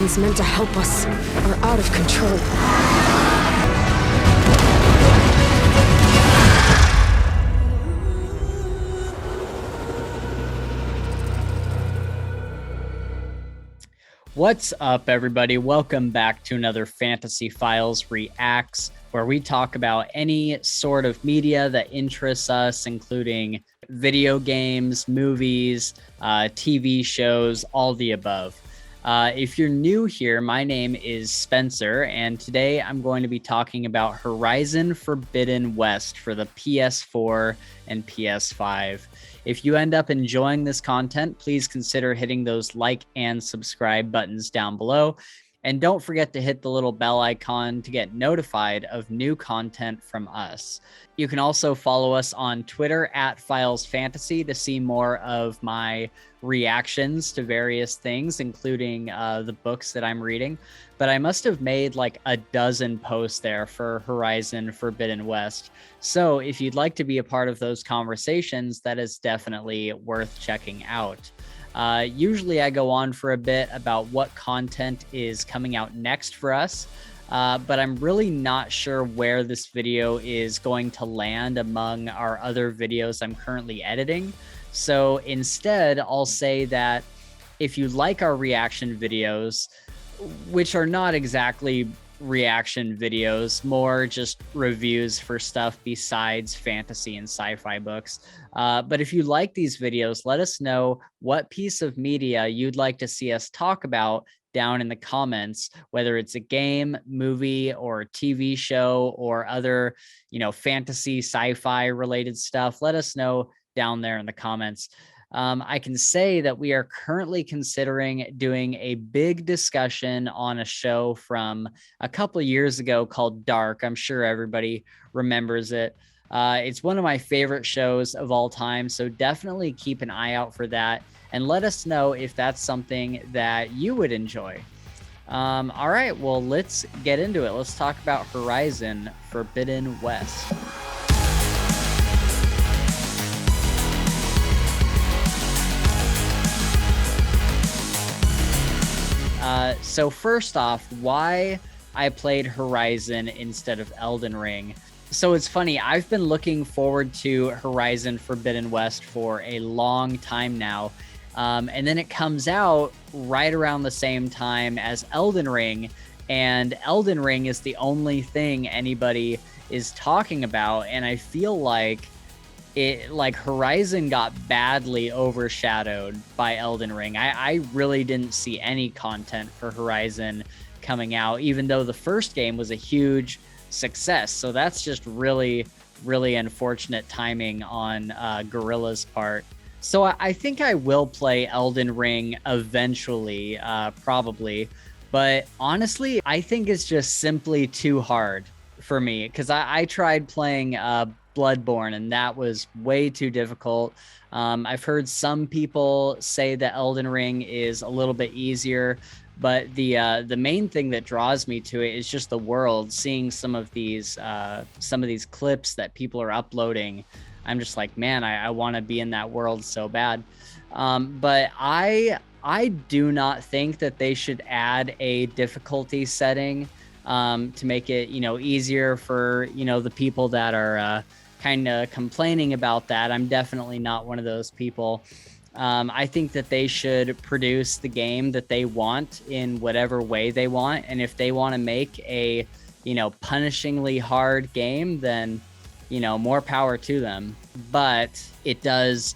It's meant to help us are out of control. What's up, everybody? Welcome back to another Fantasy Files Reacts, where we talk about any sort of media that interests us, including video games, movies, TV shows, all the above. If you're new here, my name is Spencer, and today I'm going to be talking about Horizon Forbidden West for the PS4 and PS5. If you end up enjoying this content, please consider hitting those like and subscribe buttons down below. And don't forget to hit the little bell icon to get notified of new content from us. You can also follow us on Twitter at Files Fantasy to see more of my reactions to various things, including the books that I'm reading. But I must have made like a dozen posts there for Horizon Forbidden West. So if you'd like to be a part of those conversations, that is definitely worth checking out. Usually I go on for a bit about what content is coming out next for us, but I'm really not sure where this video is going to land among our other videos I'm currently editing. So instead, I'll say that if you like our reaction videos, which are not exactly reaction videos, more just reviews for stuff besides fantasy and sci-fi books. But if you like these videos, let us know what piece of media you'd like to see us talk about down in the comments, whether it's a game, movie, or TV show, or other, fantasy, sci-fi related stuff. Let us know down there in the comments. I can say that we are currently considering doing a big discussion on a show from a couple of years ago called Dark. I'm sure everybody remembers it. It's one of my favorite shows of all time, so definitely keep an eye out for that and let us know if that's something that you would enjoy. All right, well, let's get into it. Let's talk about Horizon Forbidden West. So first off, why I played Horizon instead of Elden Ring. So it's funny, I've been looking forward to Horizon Forbidden West for a long time now. And then it comes out right around the same time as Elden Ring. And Elden Ring is the only thing anybody is talking about. And I feel like Horizon got badly overshadowed by Elden Ring. I really didn't see any content for Horizon coming out, even though the first game was a huge success. So that's just really, really unfortunate timing on Guerrilla's part. So I think I will play Elden Ring eventually, probably. But honestly, I think it's just simply too hard for me because I tried playing Bloodborne, and that was way too difficult. I've heard some people say that Elden Ring is a little bit easier, but the main thing that draws me to it is just the world. Seeing some of these clips that people are uploading, I'm just like, man, I want to be in that world so bad. But I do not think that they should add a difficulty setting to make it easier for the people that are kind of complaining about that. I'm definitely not one of those people. I think that they should produce the game that they want in whatever way they want, and if they want to make a punishingly hard game, then more power to them. But it does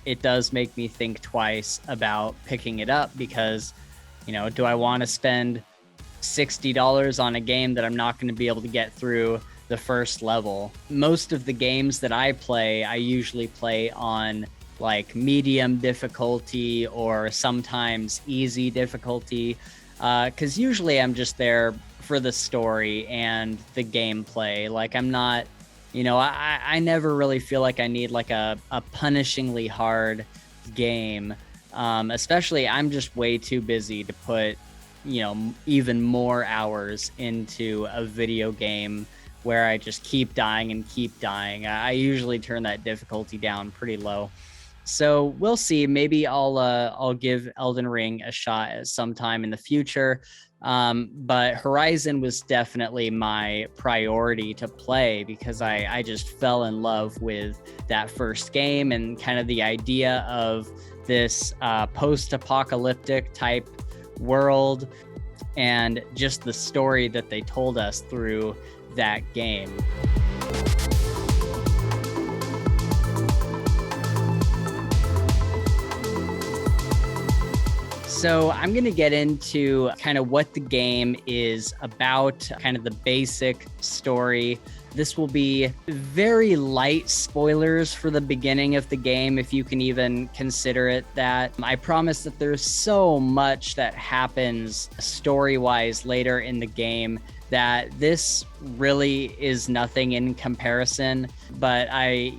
make me think twice about picking it up, because do I want to spend $60 on a game that I'm not going to be able to get through the first level? Most of the games that I play, I usually play on like medium difficulty or sometimes easy difficulty, because usually I'm just there for the story and the gameplay. Like I'm not, I never really feel like I need like a punishingly hard game. Especially I'm just way too busy to put, even more hours into a video game where I just keep dying and keep dying. I usually turn that difficulty down pretty low. So we'll see. Maybe I'll give Elden Ring a shot at some time in the future. But Horizon was definitely my priority to play because I just fell in love with that first game and kind of the idea of this post-apocalyptic type world and just the story that they told us through that game. So I'm going to get into kind of what the game is about, kind of the basic story. This will be very light spoilers for the beginning of the game, if you can even consider it that. I promise that there's so much that happens story-wise later in the game that this really is nothing in comparison. But I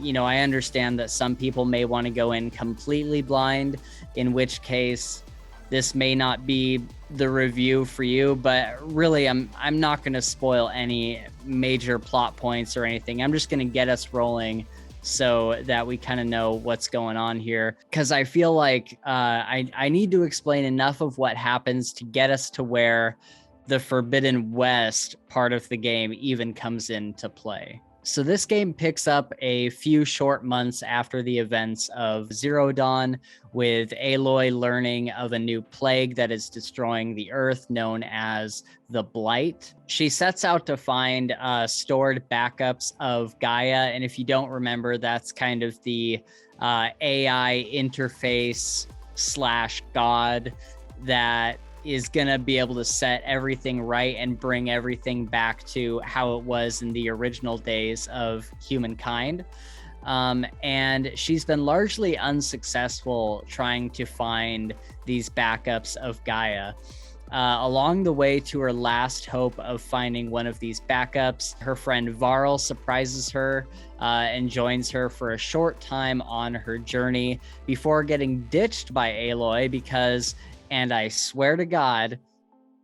understand that some people may want to go in completely blind, in which case this may not be the review for you, but really I'm not going to spoil any major plot points or anything. I'm just going to get us rolling so that we kind of know what's going on here, because I feel like I need to explain enough of what happens to get us to where the Forbidden West part of the game even comes into play. So this game picks up a few short months after the events of Zero Dawn, with Aloy learning of a new plague that is destroying the Earth known as the Blight. She sets out to find stored backups of Gaia, and if you don't remember, that's kind of the AI interface / god that is going to be able to set everything right and bring everything back to how it was in the original days of humankind. And she's been largely unsuccessful trying to find these backups of Gaia. Along the way to her last hope of finding one of these backups, her friend Varl surprises her and joins her for a short time on her journey before getting ditched by Aloy because, and I swear to God,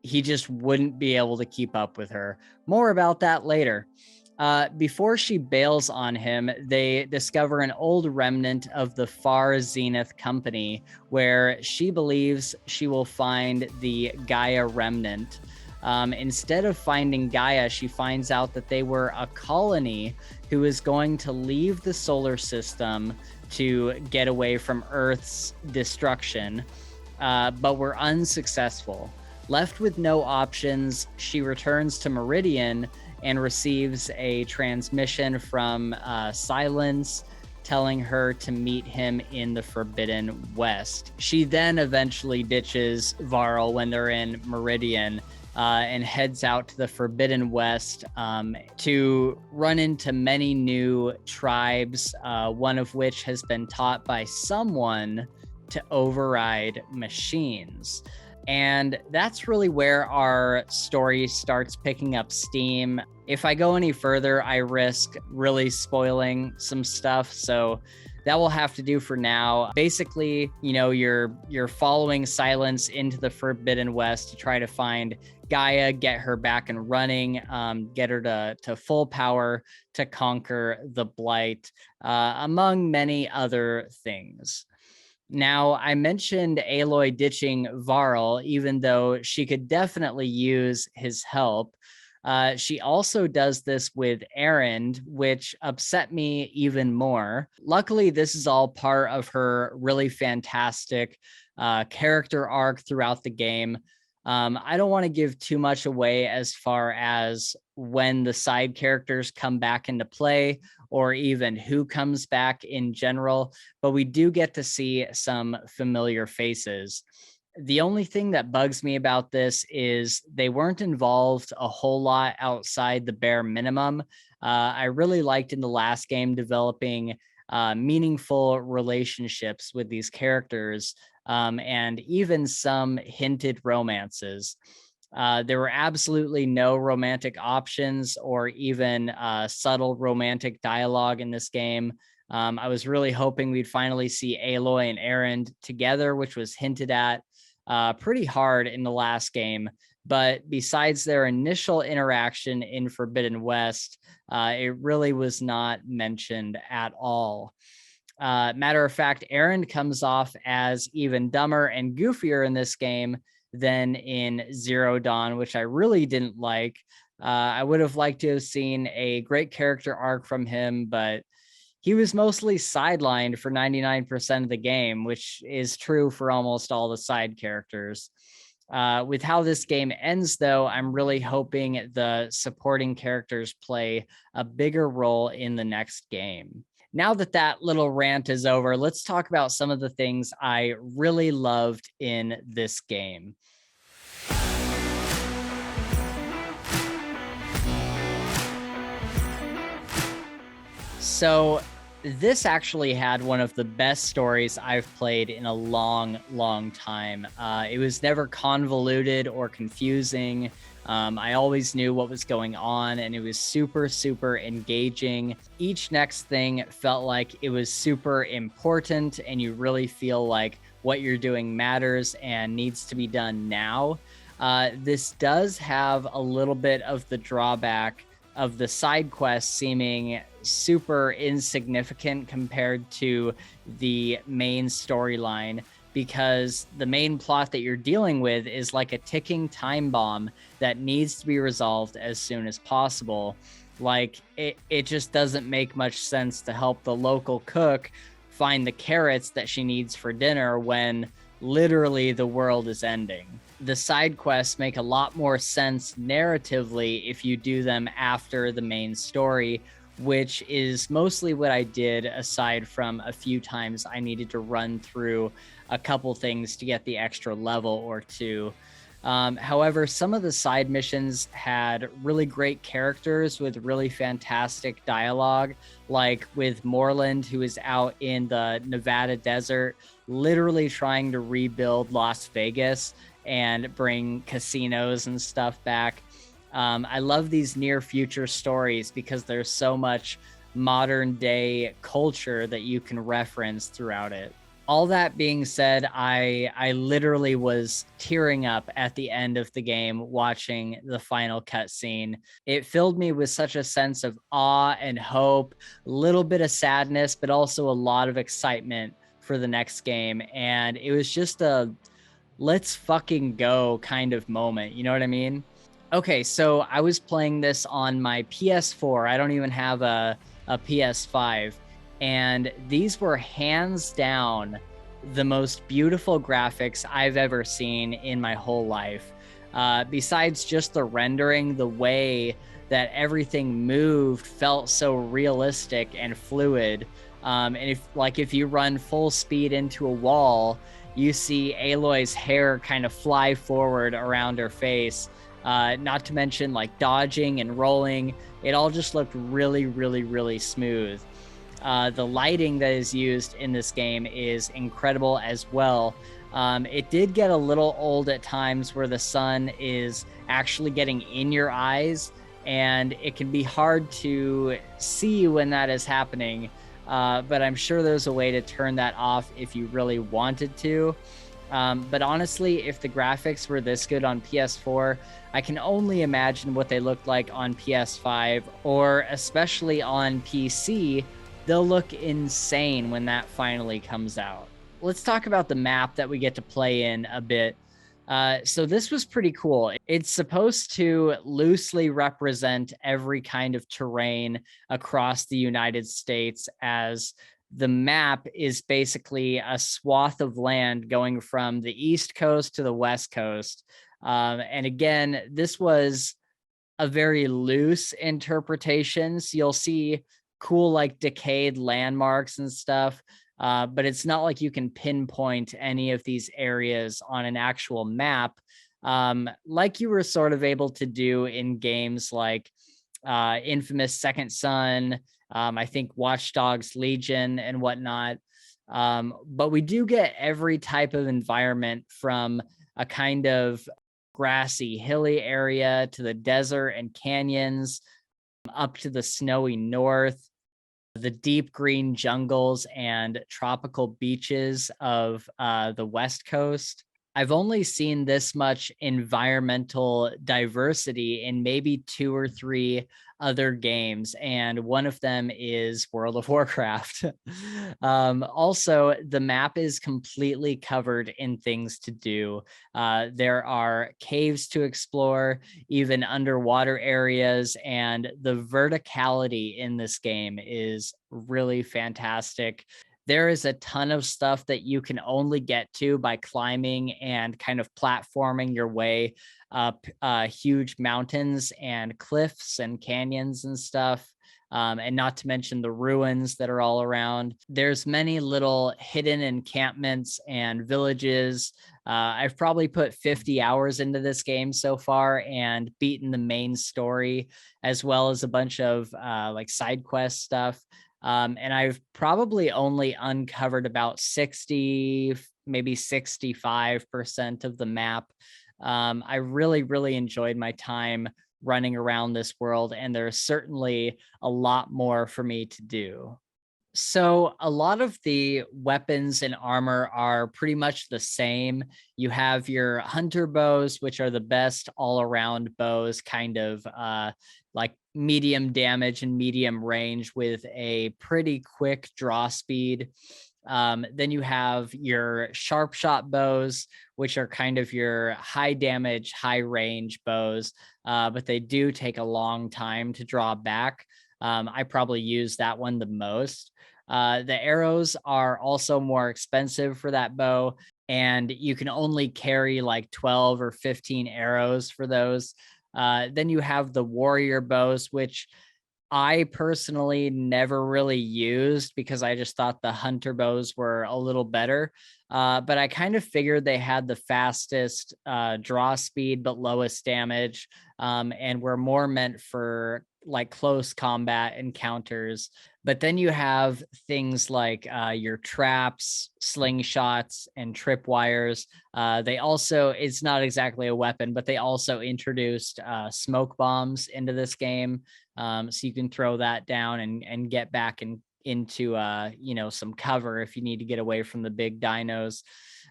he just wouldn't be able to keep up with her. More about that later. Before she bails on him, they discover an old remnant of the Far Zenith Company, where she believes she will find the Gaia remnant. Instead of finding Gaia, she finds out that they were a colony who is going to leave the solar system to get away from Earth's destruction, but were unsuccessful. Left with no options, she returns to Meridian and receives a transmission from Silence telling her to meet him in the Forbidden West. She then eventually ditches Varl when they're in Meridian and heads out to the Forbidden West to run into many new tribes, one of which has been taught by someone to override machines. And that's really where our story starts picking up steam. If I go any further, I risk really spoiling some stuff. So that will have to do for now. Basically, you're following Silence into the Forbidden West to try to find Gaia, get her back and running, get her to full power to conquer the Blight, among many other things. Now, I mentioned Aloy ditching Varl, even though she could definitely use his help. She also does this with Erend, which upset me even more. Luckily, this is all part of her really fantastic character arc throughout the game. I don't want to give too much away as far as when the side characters come back into play or even who comes back in general, but we do get to see some familiar faces. The only thing that bugs me about this is they weren't involved a whole lot outside the bare minimum. I really liked in the last game developing meaningful relationships with these characters, and even some hinted romances. There were absolutely no romantic options or even subtle romantic dialogue in this game. I was really hoping we'd finally see Aloy and Erend together, which was hinted at pretty hard in the last game. But besides their initial interaction in Forbidden West, it really was not mentioned at all. Matter of fact, Aaron comes off as even dumber and goofier in this game than in Zero Dawn, which I really didn't like. I would have liked to have seen a great character arc from him, but he was mostly sidelined for 99% of the game, which is true for almost all the side characters. With how this game ends, though, I'm really hoping the supporting characters play a bigger role in the next game. Now that that little rant is over, let's talk about some of the things I really loved in this game. So, this actually had one of the best stories I've played in a long, long time. It was never convoluted or confusing. I always knew what was going on, and it was super, super engaging. Each next thing felt like it was super important, and you really feel like what you're doing matters and needs to be done now. This does have a little bit of the drawback of the side quests seeming super insignificant compared to the main storyline, because the main plot that you're dealing with is like a ticking time bomb that needs to be resolved as soon as possible. Like it just doesn't make much sense to help the local cook find the carrots that she needs for dinner when literally the world is ending. The side quests make a lot more sense narratively if you do them after the main story, which is mostly what I did, aside from a few times I needed to run through a couple things to get the extra level or two. However, some of the side missions had really great characters with really fantastic dialogue, like with Moreland, who is out in the Nevada desert, literally trying to rebuild Las Vegas and bring casinos and stuff back. I love these near future stories because there's so much modern day culture that you can reference throughout it. All that being said, I literally was tearing up at the end of the game watching the final cutscene. It filled me with such a sense of awe and hope, a little bit of sadness, but also a lot of excitement for the next game. And it was just a let's fucking go kind of moment. You know what I mean? Okay, so I was playing this on my PS4. I don't even have a PS5. And these were hands down the most beautiful graphics I've ever seen in my whole life. Besides just the rendering, the way that everything moved felt so realistic and fluid. And if you run full speed into a wall, you see Aloy's hair kind of fly forward around her face. Not to mention like dodging and rolling. It all just looked really, really, really smooth. The lighting that is used in this game is incredible as well. It did get a little old at times where the sun is actually getting in your eyes, and it can be hard to see when that is happening. But I'm sure there's a way to turn that off if you really wanted to. But honestly, if the graphics were this good on PS4, I can only imagine what they looked like on PS5, or especially on PC. They'll look insane when that finally comes out. Let's talk about the map that we get to play in a bit. So this was pretty cool. It's supposed to loosely represent every kind of terrain across the United States, as the map is basically a swath of land going from the East Coast to the West Coast. And again, this was a very loose interpretation. So you'll see cool, like decayed landmarks and stuff. But it's not like you can pinpoint any of these areas on an actual map, like you were sort of able to do in games like Infamous Second Son, I think Watch Dogs Legion and whatnot. But we do get every type of environment, from a kind of grassy, hilly area to the desert and canyons, up to the snowy north, the deep green jungles and tropical beaches of the West Coast. I've only seen this much environmental diversity in maybe 2 or 3 other games, and one of them is World of Warcraft. Also, the map is completely covered in things to do. There are caves to explore, even underwater areas, and the verticality in this game is really fantastic. There is a ton of stuff that you can only get to by climbing and kind of platforming your way up huge mountains and cliffs and canyons and stuff. And not to mention the ruins that are all around. There's many little hidden encampments and villages. I've probably put 50 hours into this game so far and beaten the main story, as well as a bunch of like side quest stuff. And I've probably only uncovered about 60, maybe 65% of the map. I really, really enjoyed my time running around this world, and there's certainly a lot more for me to do. So, a lot of the weapons and armor are pretty much the same. You have your hunter bows, which are the best all around bows, kind of like medium damage and medium range with a pretty quick draw speed. Then you have your sharp shot bows, which are kind of your high damage, high range bows, but they do take a long time to draw back. I probably use that one the most. The arrows are also more expensive for that bow, and you can only carry like 12 or 15 arrows for those. Then you have the warrior bows, which I personally never really used because I just thought the hunter bows were a little better. But I kind of figured they had the fastest draw speed, but lowest damage, and were more meant for like close combat encounters. But then you have things like your traps, slingshots, and tripwires. They also, it's not exactly a weapon, but they also introduced smoke bombs into this game. So you can throw that down and get back into some cover if you need to get away from the big dinos.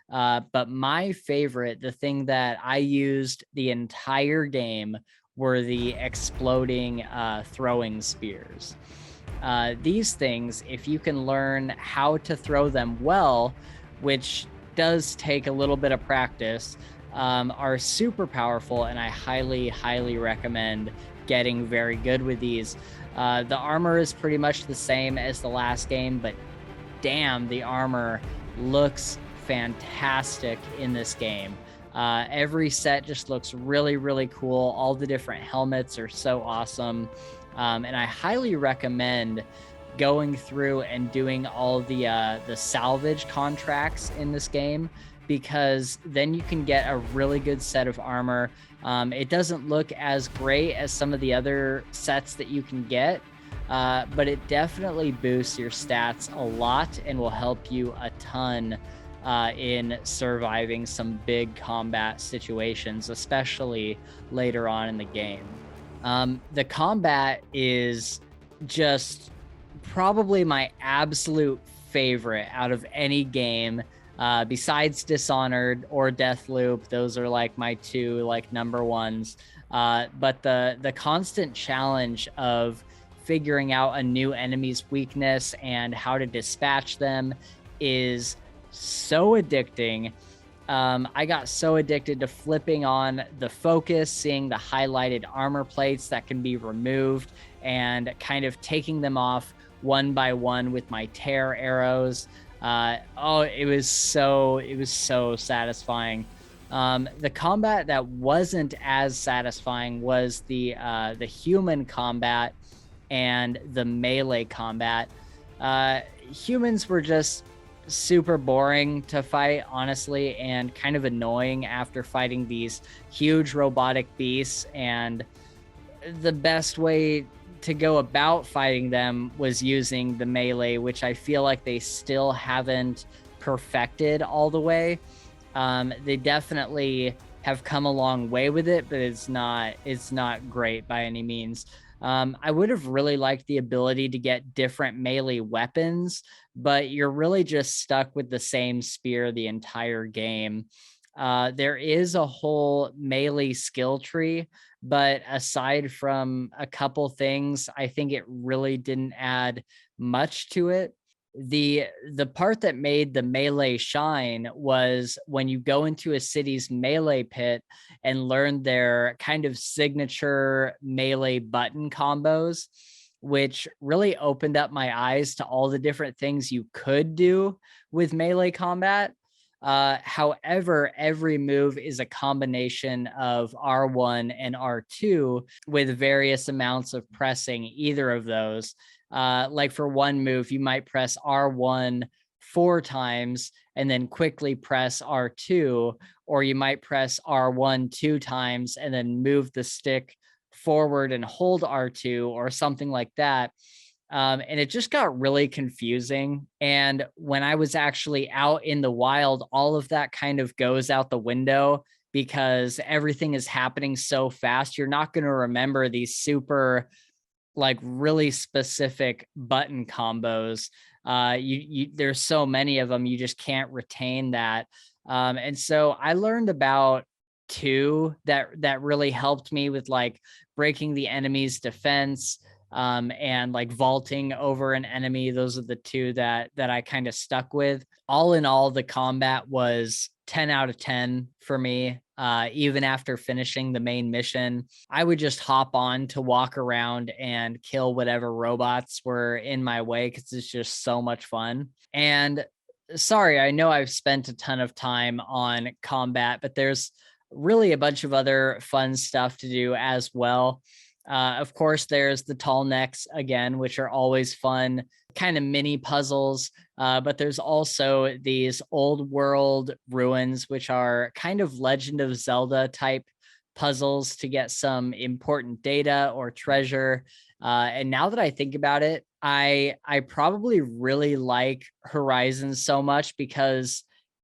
But my favorite, the thing that I used the entire game, were the exploding throwing spears. These things, if you can learn how to throw them well, which does take a little bit of practice, are super powerful, and I highly, highly recommend getting very good with these. The armor is pretty much the same as the last game, but damn, the armor looks fantastic in this game. Every set just looks really, really cool. All the different helmets are so awesome. And I highly recommend going through and doing all the salvage contracts in this game, because then you can get a really good set of armor. It doesn't look as great as some of the other sets that you can get, but it definitely boosts your stats a lot and will help you a ton in surviving some big combat situations, especially later on in the game. The combat is just probably my absolute favorite out of any game, besides Dishonored or Deathloop. Those are like my two like number ones. But the constant challenge of figuring out a new enemy's weakness and how to dispatch them is so addicting. I got so addicted to flipping on the focus, seeing the highlighted armor plates that can be removed, and kind of taking them off one by one with my tear arrows. It was so satisfying. The combat that wasn't as satisfying was the human combat and the melee combat. Humans were just super boring to fight, honestly, and kind of annoying after fighting these huge robotic beasts. And the best way to go about fighting them was using the melee, which I feel like they still haven't perfected all the way. They definitely have come a long way with it, but it's not great by any means. I would have really liked the ability to get different melee weapons, but you're really just stuck with the same spear the entire game. There is a whole melee skill tree, but aside from a couple things, I think it really didn't add much to it. The part that made the melee shine was when you go into a city's melee pit and learn their kind of signature melee button combos, which really opened up my eyes to all the different things you could do with melee combat. However, every move is a combination of R1 and R2 with various amounts of pressing either of those. Like for one move, you might press R1 4 times and then quickly press R2, or you might press R1 2 times and then move the stick forward and hold R2 or something like that. And it just got really confusing. And when I was actually out in the wild, all of that kind of goes out the window because everything is happening so fast. You're not going to remember these super, like, really specific button combos. There's so many of them, you just can't retain that. And so I learned about two that really helped me with like breaking the enemy's defense, and like vaulting over an enemy. Those are the two that I kind of stuck with. All in all, the combat was 10 out of 10 for me. Even after finishing the main mission, I would just hop on to walk around and kill whatever robots were in my way because it's just so much fun. And sorry, I know I've spent a ton of time on combat, but there's really a bunch of other fun stuff to do as well. Of course, there's the tall necks again, which are always fun, kind of mini puzzles. But there's also these old world ruins, which are kind of Legend of Zelda type puzzles to get some important data or treasure. And now that I think about it, I probably really like Horizon so much because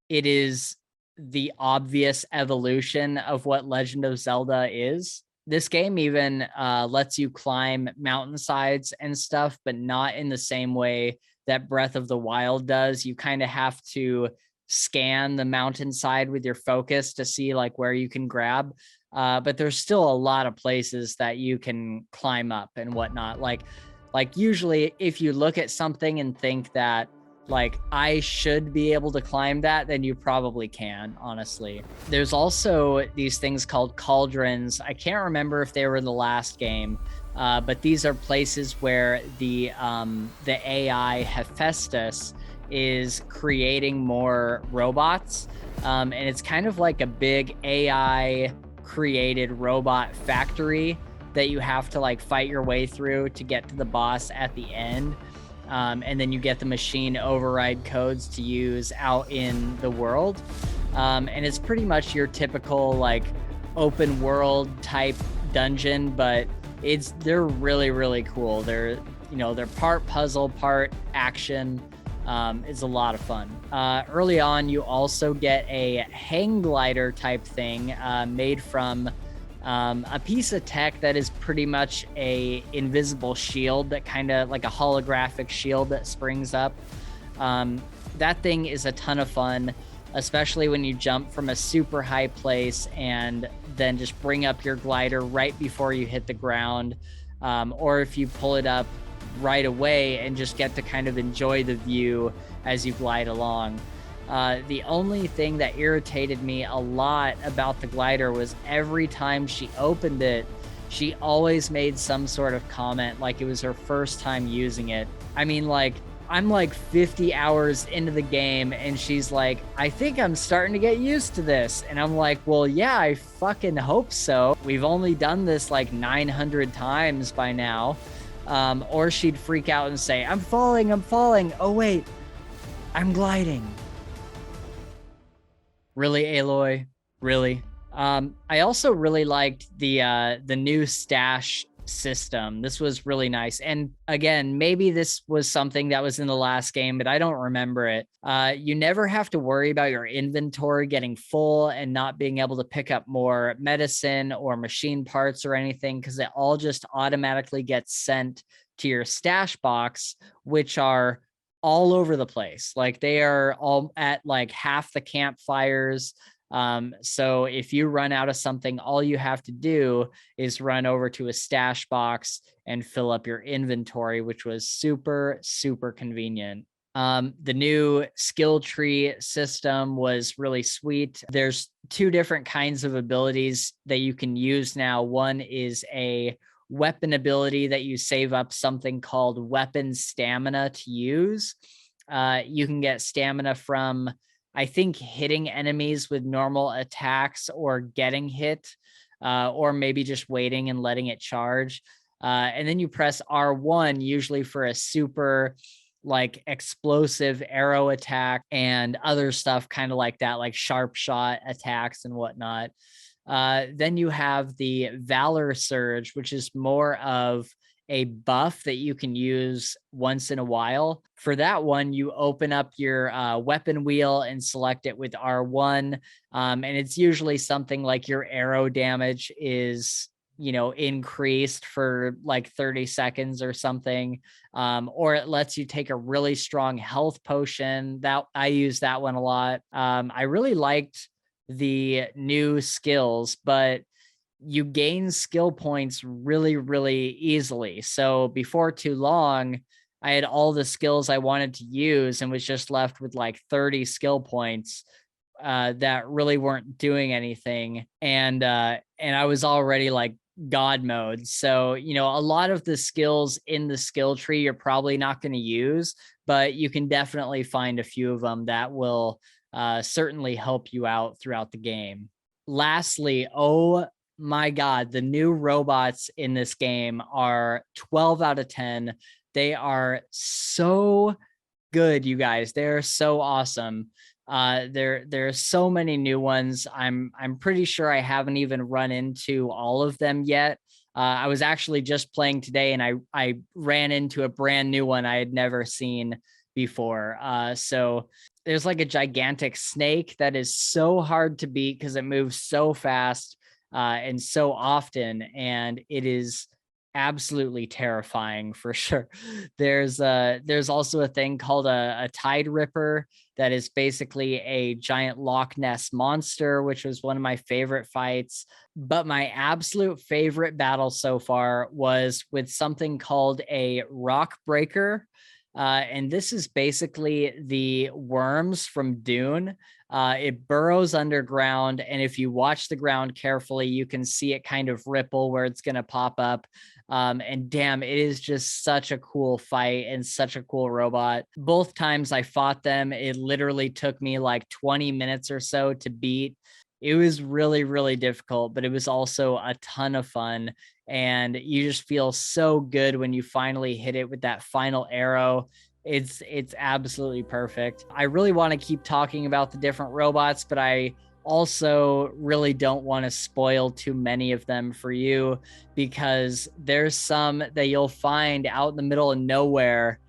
it is the obvious evolution of what Legend of Zelda is. This game even lets you climb mountainsides and stuff, but not in the same way that Breath of the Wild does. You kind of have to scan the mountainside with your focus to see like where you can grab. But there's still a lot of places that you can climb up and whatnot. Like usually if you look at something and think that like I should be able to climb that, then you probably can, honestly. There's also these things called cauldrons. I can't remember if they were in the last game, but these are places where the AI Hephaestus is creating more robots, and it's kind of like a big AI created robot factory that you have to like fight your way through to get to the boss at the end. And then you get the machine override codes to use out in the world. And it's pretty much your typical like open world type dungeon, but they're really, really cool. They're part puzzle, part action. It's a lot of fun. Early on, you also get a hang glider type thing made from a piece of tech that is pretty much a invisible shield, that kind of like a holographic shield that springs up. That thing is a ton of fun, especially when you jump from a super high place and then just bring up your glider right before you hit the ground, or if you pull it up right away and just get to kind of enjoy the view as you glide along. The only thing that irritated me a lot about the glider was every time she opened it, she always made some sort of comment like it was her first time using it. I mean, like, I'm like 50 hours into the game and she's like, I think I'm starting to get used to this. And I'm like, well, yeah, I fucking hope so. We've only done this like 900 times by now. Or she'd freak out and say, I'm falling. Oh, wait, I'm gliding. Really, Aloy? Really? I also really liked the new stash system. This was really nice. And again, maybe this was something that was in the last game, but I don't remember it. You never have to worry about your inventory getting full and not being able to pick up more medicine or machine parts or anything, because it all just automatically gets sent to your stash box, which are all over the place. Like they are all at like half the campfires. So if you run out of something, all you have to do is run over to a stash box and fill up your inventory, which was super, super convenient. The new skill tree system was really sweet. There's two different kinds of abilities that you can use now. One is a weapon ability that you save up something called weapon stamina to use. You can get stamina from, I think, hitting enemies with normal attacks or getting hit, or maybe just waiting and letting it charge. And then you press R1, usually for a super like explosive arrow attack and other stuff kind of like that, like sharp shot attacks and whatnot. Then you have the Valor Surge, which is more of a buff that you can use once in a while. For that one, you open up your weapon wheel and select it with R1. And it's usually something like your arrow damage is, increased for like 30 seconds or something. Or it lets you take a really strong health potion. That I use that one a lot. I really liked the new skills, but you gain skill points really, really easily. So before too long, I had all the skills I wanted to use and was just left with like 30 skill points that really weren't doing anything. And I was already like God mode. So, a lot of the skills in the skill tree you're probably not going to use, but you can definitely find a few of them that will certainly help you out throughout the game. Lastly, oh my God, the new robots in this game are 12 out of 10. They are so good, you guys. They're so awesome. There are so many new ones. I'm pretty sure I haven't even run into all of them yet. I was actually just playing today and I ran into a brand new one I had never seen before. So there's like a gigantic snake that is so hard to beat because it moves so fast and so often, and it is absolutely terrifying for sure. There's also a thing called a Tide Ripper that is basically a giant Loch Ness monster, which was one of my favorite fights. But my absolute favorite battle so far was with something called a Rock Breaker. And this is basically the worms from Dune. It burrows underground, and if you watch the ground carefully, you can see it kind of ripple where it's going to pop up. And damn, it is just such a cool fight and such a cool robot. Both times I fought them, it literally took me like 20 minutes or so to beat. It was really, really difficult, but it was also a ton of fun. And you just feel so good when you finally hit it with that final arrow. It's absolutely perfect. I really want to keep talking about the different robots, but I also really don't want to spoil too many of them for you, because there's some that you'll find out in the middle of nowhere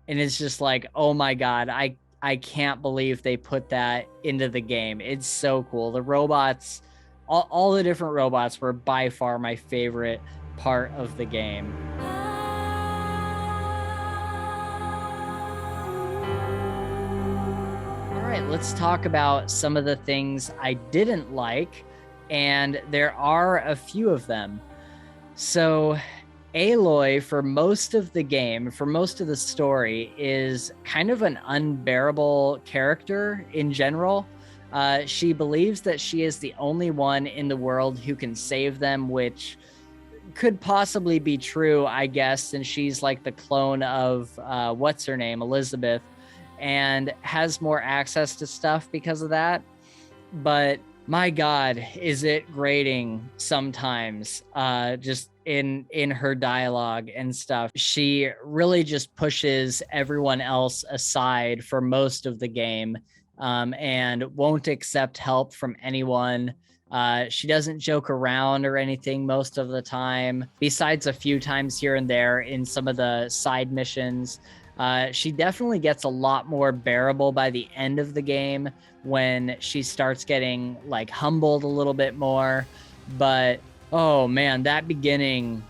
and it's just like, oh my God, I can't believe they put that into the game. It's so cool. The robots, all the different robots were by far my favorite part of the game. All right, let's talk about some of the things I didn't like, and there are a few of them. So Aloy, for most of the game, for most of the story, is kind of an unbearable character in general. She believes that she is the only one in the world who can save them, which could possibly be true, I guess, since she's like the clone of what's her name, Elizabeth, and has more access to stuff because of that. But my God, is it grating sometimes, just in her dialogue and stuff. She really just pushes everyone else aside for most of the game, and won't accept help from anyone. She doesn't joke around or anything most of the time, besides a few times here and there in some of the side missions. She definitely gets a lot more bearable by the end of the game when she starts getting like humbled a little bit more. But oh man, that beginning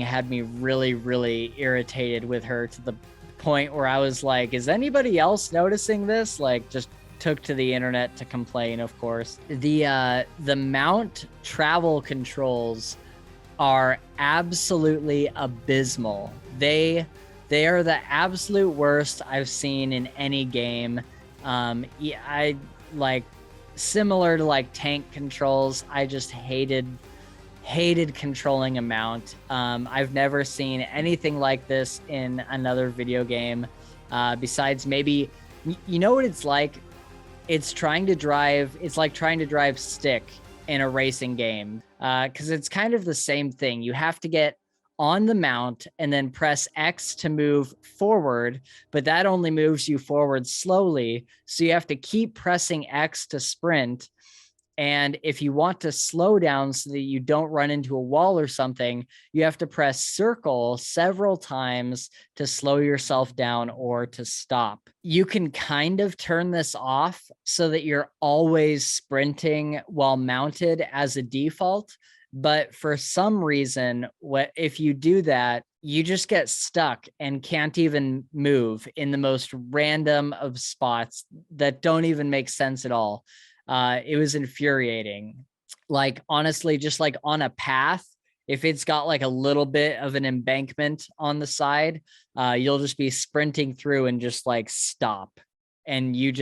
had me really, really irritated with her, to the point where I was like, is anybody else noticing this? Like, just took to the internet to complain, of course. The mount travel controls are absolutely abysmal. They are the absolute worst I've seen in any game. I like, similar to like tank controls, I just hated controlling a mount. I've never seen anything like this in another video game, besides maybe, you know what it's like? It's like trying to drive stick in a racing game, because it's kind of the same thing. You have to get on the mount and then press X to move forward, but that only moves you forward slowly. So you have to keep pressing X to sprint. And if you want to slow down so that you don't run into a wall or something, you have to press circle several times to slow yourself down or to stop. You can kind of turn this off so that you're always sprinting while mounted as a default. But for some reason, if you do that, you just get stuck and can't even move in the most random of spots that don't even make sense at all. It was infuriating. Like, honestly, just like on a path, if it's got like a little bit of an embankment on the side, you'll just be sprinting through and just like stop. And you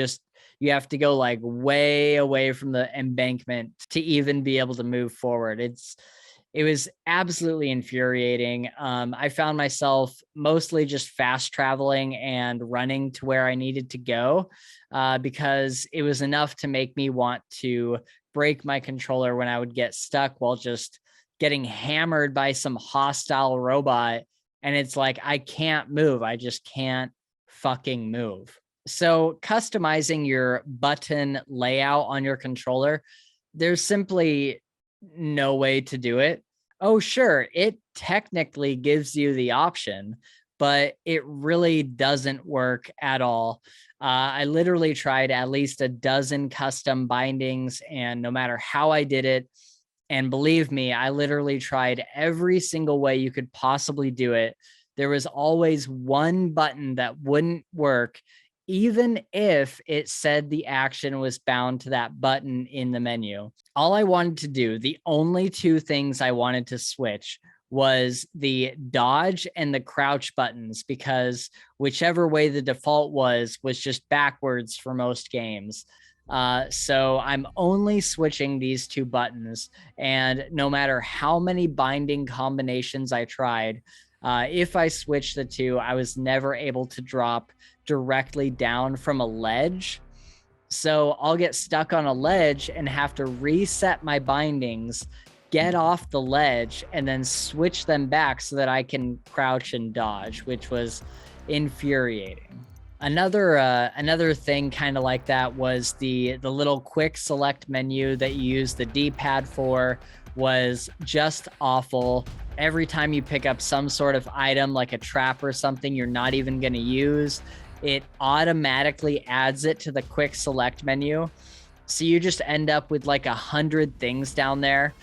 have to go like way away from the embankment to even be able to move forward. It was absolutely infuriating. I found myself mostly just fast traveling and running to where I needed to go, because it was enough to make me want to break my controller when I would get stuck while just getting hammered by some hostile robot. And it's like, I can't move. I just can't fucking move. So customizing your button layout on your controller, there's simply no way to do it. Oh, sure, it technically gives you the option, but it really doesn't work at all. I literally tried at least a dozen custom bindings, and no matter how I did it, and believe me, I literally tried every single way you could possibly do it, there was always one button that wouldn't work, even if it said the action was bound to that button in the menu. All I wanted to do, the only two things I wanted to switch, was the dodge and the crouch buttons, because whichever way the default was just backwards for most games. So I'm only switching these two buttons, and no matter how many binding combinations I tried, if I switched the two, I was never able to drop directly down from a ledge. So I'll get stuck on a ledge and have to reset my bindings, get off the ledge, and then switch them back so that I can crouch and dodge, which was infuriating. Another thing kind of like that was the little quick select menu that you use the D-pad for was just awful. Every time you pick up some sort of item like a trap or something you're not even going to use, it automatically adds it to the quick select menu. So you just end up with like 100 things down there.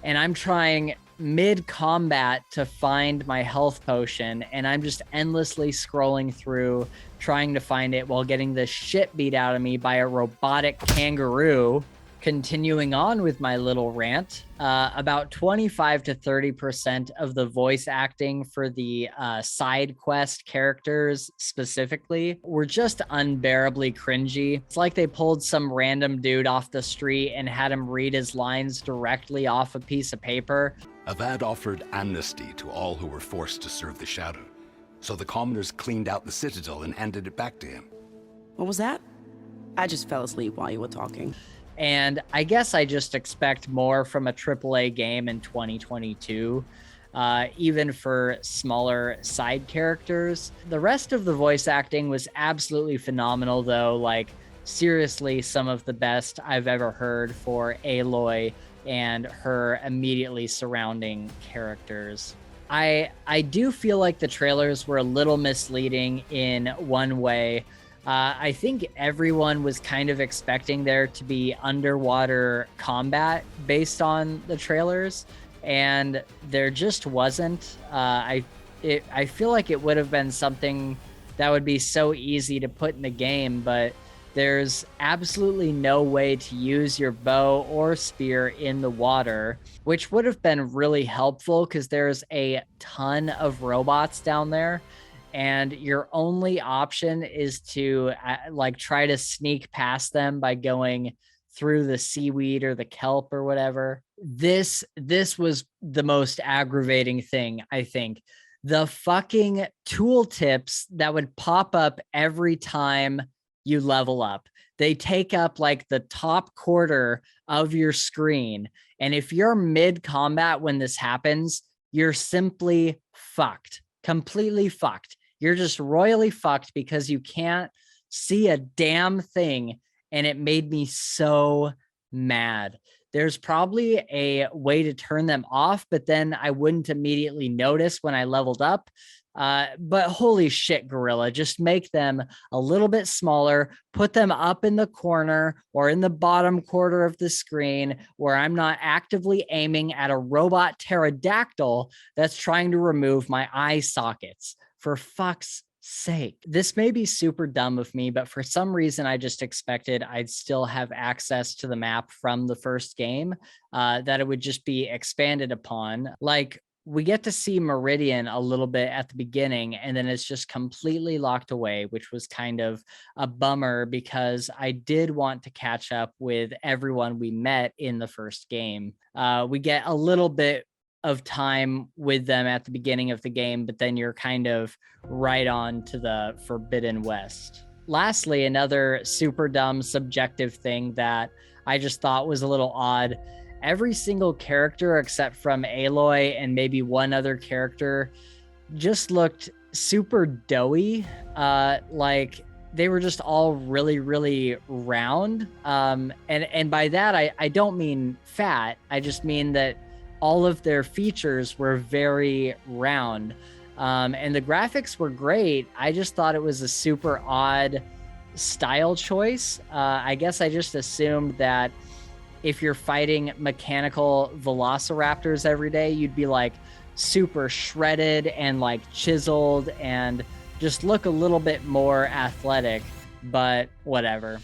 And I'm trying mid-combat to find my health potion, and I'm just endlessly scrolling through trying to find it while getting the shit beat out of me by a robotic kangaroo. Continuing on with my little rant, about 25 to 30% of the voice acting for the side quest characters specifically were just unbearably cringy. It's like they pulled some random dude off the street and had him read his lines directly off a piece of paper. Avad offered amnesty to all who were forced to serve the Shadow, so the commoners cleaned out the Citadel and handed it back to him. What was that? I just fell asleep while you were talking. And I guess I just expect more from a AAA game in 2022, even for smaller side characters. The rest of the voice acting was absolutely phenomenal, though. Like, seriously, some of the best I've ever heard for Aloy and her immediately surrounding characters. I do feel like the trailers were a little misleading in one way. I think everyone was kind of expecting there to be underwater combat based on the trailers, and there just wasn't. I feel like it would have been something that would be so easy to put in the game, but there's absolutely no way to use your bow or spear in the water, which would have been really helpful because there's a ton of robots down there. And your only option is to like try to sneak past them by going through the seaweed or the kelp or whatever. This was the most aggravating thing, I think. The fucking tooltips that would pop up every time you level up. They take up like the top quarter of your screen. And if you're mid combat when this happens, you're simply fucked, completely fucked. You're just royally fucked because you can't see a damn thing. And it made me so mad. There's probably a way to turn them off, but then I wouldn't immediately notice when I leveled up. But holy shit, Gorilla, just make them a little bit smaller, put them up in the corner or in the bottom quarter of the screen where I'm not actively aiming at a robot pterodactyl that's trying to remove my eye sockets. For fuck's sake. This may be super dumb of me, but for some reason I just expected I'd still have access to the map from the first game, that it would just be expanded upon. Like, we get to see Meridian a little bit at the beginning, and then it's just completely locked away, which was kind of a bummer because I did want to catch up with everyone we met in the first game. We get a little bit of time with them at the beginning of the game, but then you're kind of right on to the Forbidden West. Lastly, another super dumb subjective thing that I just thought was a little odd. Every single character except from Aloy and maybe one other character just looked super doughy. Like they were just all really, really round. And by that, I don't mean fat. I just mean that all of their features were very round. And the graphics were great. I just thought it was a super odd style choice. I guess I just assumed that if you're fighting mechanical velociraptors every day, you'd be like super shredded and like chiseled and just look a little bit more athletic, but whatever.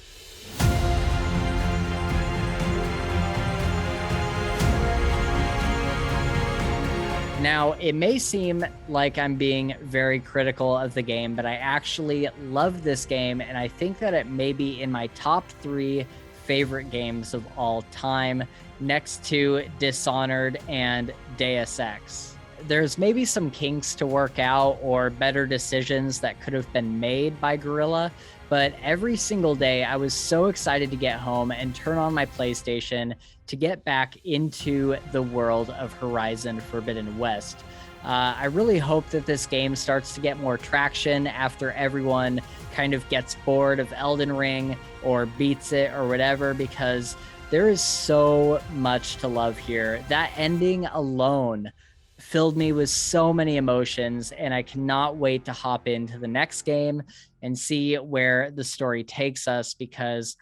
Now, it may seem like I'm being very critical of the game, but I actually love this game, and I think that it may be in my top 3 favorite games of all time, next to Dishonored and Deus Ex. There's maybe some kinks to work out or better decisions that could have been made by Guerrilla, but every single day I was so excited to get home and turn on my PlayStation to get back into the world of Horizon Forbidden West. I really hope that this game starts to get more traction after everyone kind of gets bored of Elden Ring or beats it or whatever, because there is so much to love here. That ending alone filled me with so many emotions, and I cannot wait to hop into the next game and see where the story takes us, because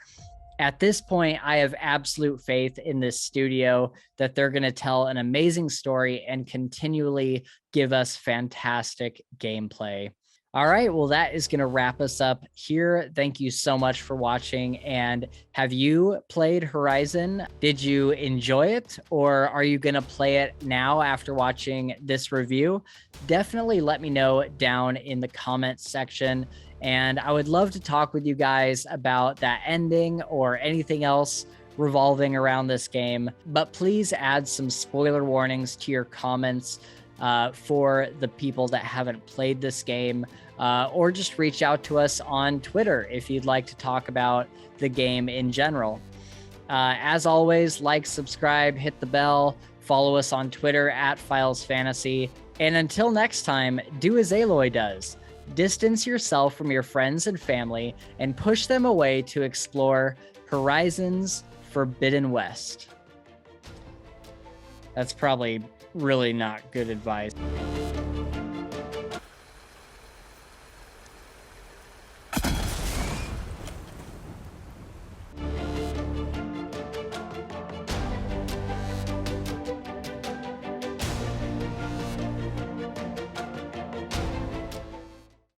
at this point, I have absolute faith in this studio that they're going to tell an amazing story and continually give us fantastic gameplay. All right, well, that is going to wrap us up here. Thank you so much for watching. And have you played Horizon? Did you enjoy it? Or are you going to play it now after watching this review? Definitely let me know down in the comments section. And I would love to talk with you guys about that ending or anything else revolving around this game. But please add some spoiler warnings to your comments for the people that haven't played this game, or just reach out to us on Twitter if you'd like to talk about the game in general. As always, like, subscribe, hit the bell, follow us on Twitter at FilesFantasy. And until next time, do as Aloy does. Distance yourself from your friends and family and push them away to explore Horizon's Forbidden West. That's probably really not good advice.